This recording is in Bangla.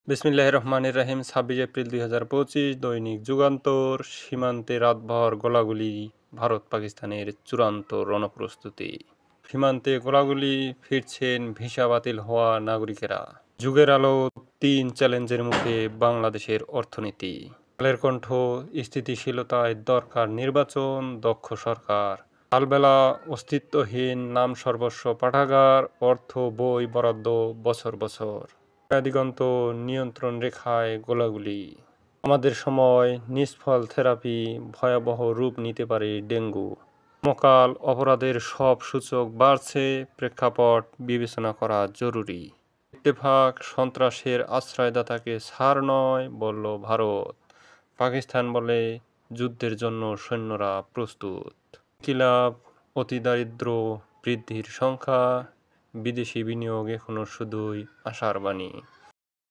বিসমিল্লাহির রহমানির রহিম ২৬ এপ্রিল ২০২৫ দৈনিক যুগান্তর। সীমান্তে রাতভর গোলাগুলি, ভারত পাকিস্তানের চূড়ান্ত রণপ্রস্তুতি। সীমান্তে গোলাগুলি, ফিরছেন ভিসা বাতিল হওয়া নাগরিকেরা। যুগের আলো, ৩ চ্যালেঞ্জের মুখে বাংলাদেশের অর্থনীতি। কালের কণ্ঠ, স্থিতিশীলতায় দরকার নির্বাচন, দক্ষ সরকার। কালবেলা, অস্তিত্বহীন নাম সর্বস্ব পাঠাগার, অর্থ বই বরাদ্দ বছর বছর। দিগন্ত, নিয়ন্ত্রণ রেখায় গোলাগুলি। আমাদের সময়, নিষ্ফল থেরাপি, ভয়াবহ রূপ নিতে পারে ডেঙ্গু। সমকাল, অপরাধের সব সূচক বাড়ছে, প্রেক্ষাপট বিবেচনা করা জরুরি। ইত্তেফাক, সন্ত্রাসের আশ্রয়দাতাকে ছাড় নয় বলল ভারত। পাকিস্তান বলে যুদ্ধের জন্য সৈন্যরা প্রস্তুত। কিলাব, অতিদারিদ্র বৃদ্ধির সংখ্যা, বিদেশি বিনিয়োগ এখনো শুধুই আশার বাণী।